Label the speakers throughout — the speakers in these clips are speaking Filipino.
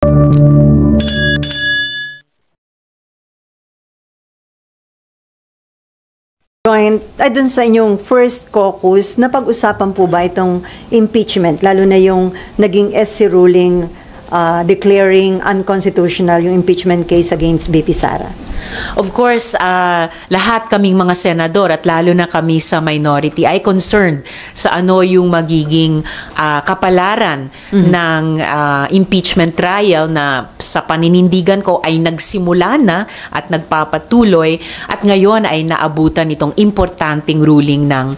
Speaker 1: Dun sa inyong first caucus, napag-usapan po ba itong impeachment, lalo na yung naging SC ruling declaring unconstitutional yung impeachment case against BP Sara?
Speaker 2: Of course, lahat kaming mga senador at lalo na kami sa minority ay concerned sa ano yung magiging kapalaran ng impeachment trial na sa paninindigan ko ay nagsimula na at nagpapatuloy at ngayon ay naabutan itong importanteng ruling ng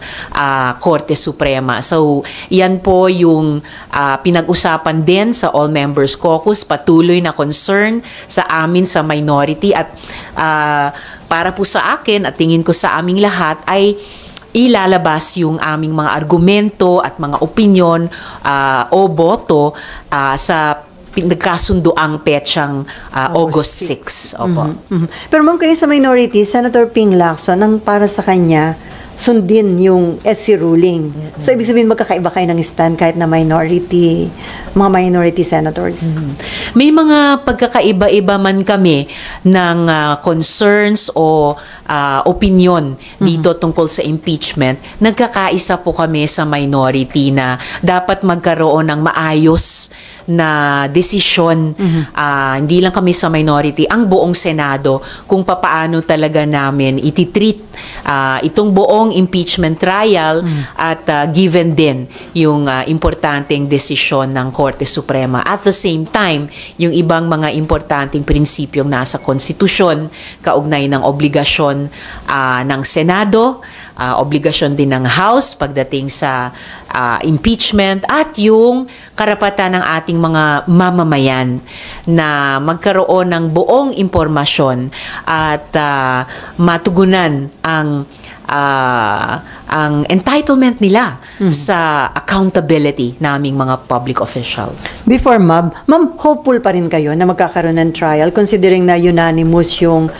Speaker 2: Korte Suprema. So, yan po yung pinag-usapan din sa All Members Caucus, patuloy na concern sa amin sa minority at para po sa akin at tingin ko sa aming lahat ay ilalabas yung aming mga argumento at mga opinyon o boto sa nagkasundoang petsang August 6. Opo.
Speaker 1: Pero ma'am, kayo sa minority, Senator Ping Lacson, ang para sa kanya, sundin yung SC ruling. So, ibig sabihin magkakaiba kayo ng stand kahit na minority, mga minority senators.
Speaker 2: May mga pagkakaiba-iba man kami ng concerns o opinion dito tungkol sa impeachment. Nagkakaisa po kami sa minority na dapat magkaroon ng maayos na desisyon. Hindi lang kami sa minority, ang buong Senado kung papaano talaga namin ititreat itong buong impeachment trial at given din yung importanteng desisyon ng Korte Suprema. At the same time, yung ibang mga importanteng prinsipyong nasa konstitusyon, kaugnay ng obligasyon ng Senado, obligasyon din ng House pagdating sa impeachment at yung karapatan ng ating mga mamamayan na magkaroon ng buong impormasyon at matugunan ang entitlement nila sa accountability naming mga public officials.
Speaker 1: Before ma'am, hopeful pa rin kayo na magkakaroon ng trial considering na unanimous yung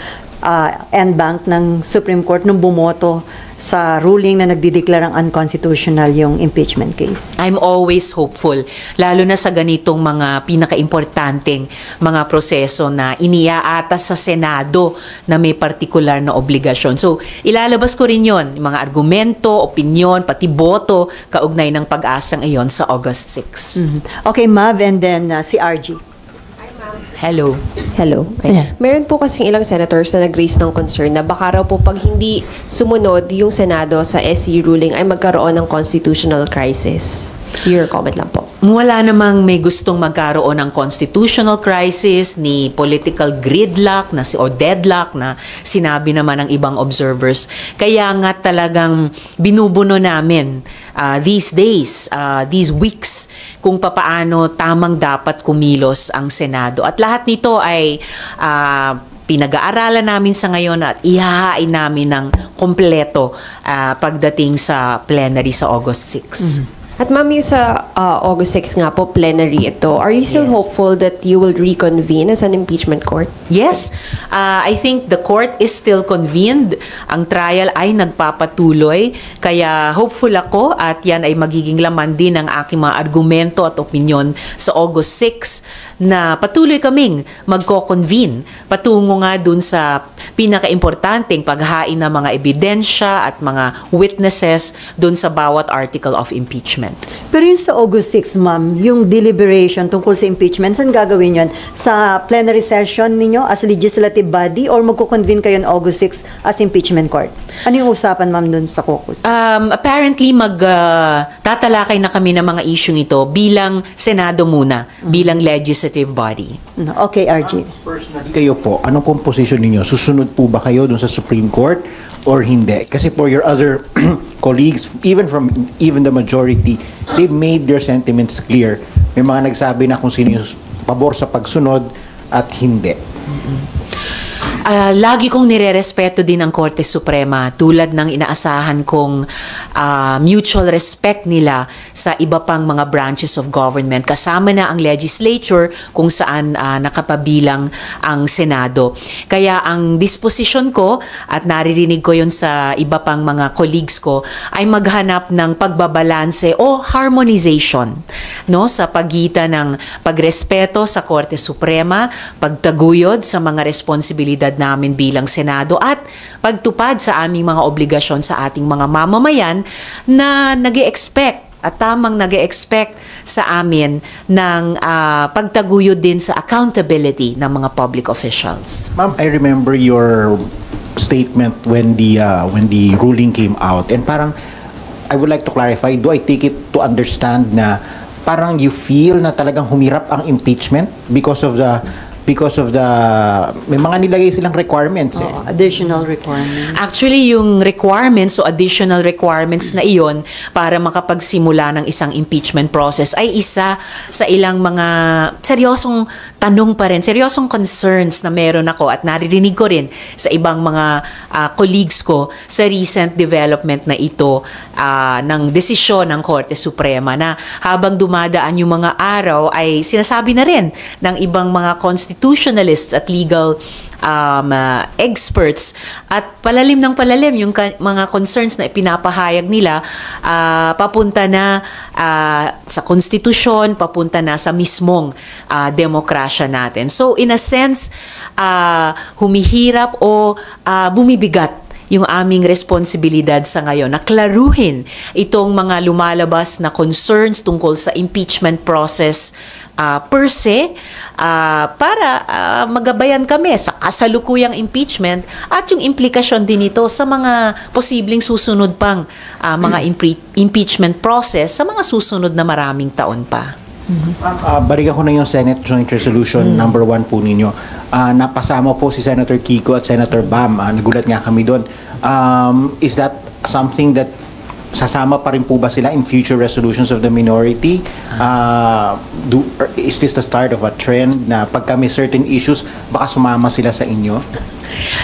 Speaker 1: en banc ng Supreme Court nung bumoto sa ruling na nagdideklarang unconstitutional yung impeachment case?
Speaker 2: I'm always hopeful, lalo na sa ganitong mga pinaka-importanteng mga proseso na iniaatas sa Senado na may partikular na obligasyon. So, ilalabas ko rin yon, mga argumento, opinyon, pati boto, kaugnay ng pag-asang iyon sa August 6.
Speaker 1: Okay, Mav, and then si RG.
Speaker 2: Hello.
Speaker 3: Hello. Okay.
Speaker 1: Yeah.
Speaker 3: Meron po kasing ilang senators na nag-raise ng concern na baka raw po pag hindi sumunod yung Senado sa SC ruling ay magkaroon ng constitutional crisis. Your comment lang po.
Speaker 2: Wala namang may gustong magkaroon ng constitutional crisis ni political gridlock o deadlock na sinabi naman ng ibang observers. Kaya nga talagang binubuno namin these days, these weeks, kung papaano tamang dapat kumilos ang Senado. At lahat nito ay pinag-aaralan namin sa ngayon at ihahain namin ng kompleto pagdating sa plenary sa August 6.
Speaker 3: At ma'am, yung sa August 6 nga po, plenary ito, are you still hopeful that you will reconvene as an impeachment court?
Speaker 2: Yes. I think the court is still convened. Ang trial ay nagpapatuloy. Kaya hopeful ako at yan ay magiging laman din ng aking mga argumento at opinyon sa August 6 na patuloy kaming magko-convene patungo nga dun sa pinaka-importanteng paghain ng mga ebidensya at mga witnesses dun sa bawat article of impeachment.
Speaker 1: Pero yung sa August 6, ma'am, yung deliberation tungkol sa impeachment, saan gagawin yun? Sa plenary session ninyo as legislative body or magko-convene kayo on August 6 as impeachment court? Ano yung usapan, ma'am, dun sa caucus?
Speaker 2: Apparently, tatalakay na kami ng mga issue ito bilang Senado muna, bilang legislative body.
Speaker 1: Okay, RG.
Speaker 4: Personally, kayo po, anong pong position ninyo? Susunod po ba kayo dun sa Supreme Court or hindi? Kasi for your other colleagues, even the majority, they made their sentiments clear. May mga nagsabi na kung sino yung pabor sa pagsunod at hindi.
Speaker 2: Lagi kong nirerespeto din ang Korte Suprema tulad ng inaasahan kong mutual respect nila sa iba pang mga branches of government. Kasama na ang legislature kung saan nakapabilang ang Senado. Kaya ang disposition ko, at naririnig ko yun sa iba pang mga colleagues ko, ay maghanap ng pagbabalanse o harmonization, no, sa pagitan ng pagrespeto sa Korte Suprema, pagtaguyod sa mga responsibilidad namin bilang Senado at pagtupad sa aming mga obligasyon sa ating mga mamamayan na nag-e-expect at tamang nag-e-expect sa amin ng pagtaguyod din sa accountability ng mga public officials.
Speaker 4: Ma'am, I remember your statement when the ruling came out, and parang I would like to clarify, do I take it to understand na parang you feel na talagang humirap ang impeachment because of the may mga nilagay silang requirements eh.
Speaker 1: Additional requirements.
Speaker 2: Actually, yung requirements o additional requirements na iyon para makapagsimula ng isang impeachment process ay isa sa ilang mga seryosong tanong pa rin, seryosong concerns na meron ako at naririnig ko rin sa ibang mga colleagues ko sa recent development na ito ng desisyon ng Korte Suprema na habang dumadaan yung mga araw ay sinasabi na rin ng ibang mga constitutionalists at legal experts at palalim ng palalim yung mga concerns na ipinapahayag nila papunta na sa konstitusyon, papunta na sa mismong demokrasya natin. So in a sense, humihirap o bumibigat yung aming responsibilidad sa ngayon na klaruhin itong mga lumalabas na concerns tungkol sa impeachment process per se para magabayan kami sa kasalukuyang impeachment at yung implikasyon din ito sa mga posibleng susunod pang mga impeachment process sa mga susunod na maraming taon pa.
Speaker 4: Balikan ko na yung Senate Joint Resolution number 1 po ninyo. Napasama po si Senator Kiko at Senator Bam. Nagulat nga kami doon. Is that something that sasama pa rin po ba sila in future resolutions of the minority? Is this the start of a trend na pagka may certain issues, baka sumama sila sa inyo?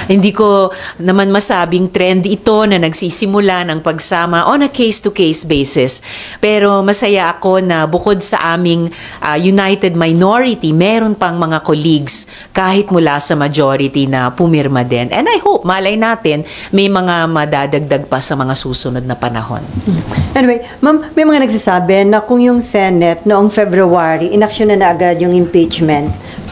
Speaker 2: Hindi ko naman masabing trend ito na nagsisimula ng pagsama on a case-to-case basis. Pero masaya ako na bukod sa aming united minority, meron pang mga colleagues kahit mula sa majority na pumirma din. And I hope, malay natin, may mga madadagdag pa sa mga susunod na panahon.
Speaker 1: Anyway, ma'am, may mga nagsasabi na kung yung Senate noong February, inaksyon na agad yung impeachment.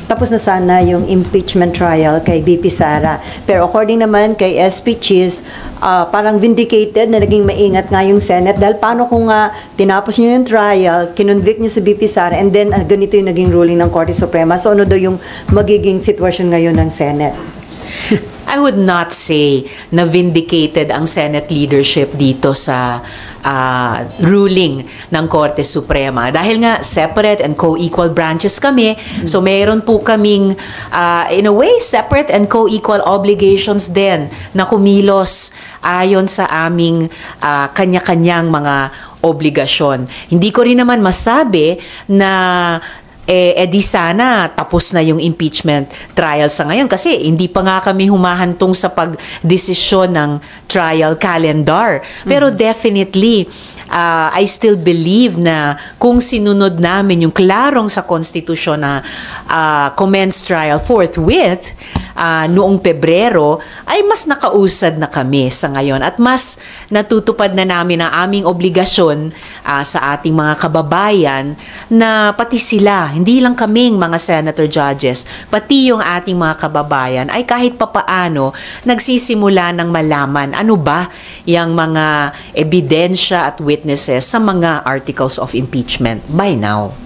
Speaker 1: Tapos na sana yung impeachment trial kay BP Sara. Pero according naman kay SP Cheese, parang vindicated na naging maingat nga yung Senate dahil paano kung tinapos nyo yung trial, kinonvict nyo si BP Sara, and then ganito yung naging ruling ng Korte Suprema. So ano daw yung magiging sitwasyon ngayon ng Senate?
Speaker 2: I would not say na vindicated ang Senate leadership dito sa ruling ng Korte Suprema. Dahil nga separate and co-equal branches kami, so meron po kaming in a way separate and co-equal obligations din na kumilos ayon sa aming kanya-kanyang mga obligasyon. Hindi ko rin naman masabi na di sana tapos na yung impeachment trial sa ngayon kasi hindi pa nga kami humahantong sa pagdesisyon ng trial calendar. Pero definitely, I still believe na kung sinunod namin yung klarong sa konstitusyon na commence trial forthwith noong Pebrero, ay mas nakausad na kami sa ngayon at mas natutupad na namin ang aming obligasyon sa ating mga kababayan na pati sila, hindi lang kaming mga senator judges, pati yung ating mga kababayan ay kahit papaano nagsisimula ng malaman ano ba yung mga ebidensya at witnesses sa mga articles of impeachment by now.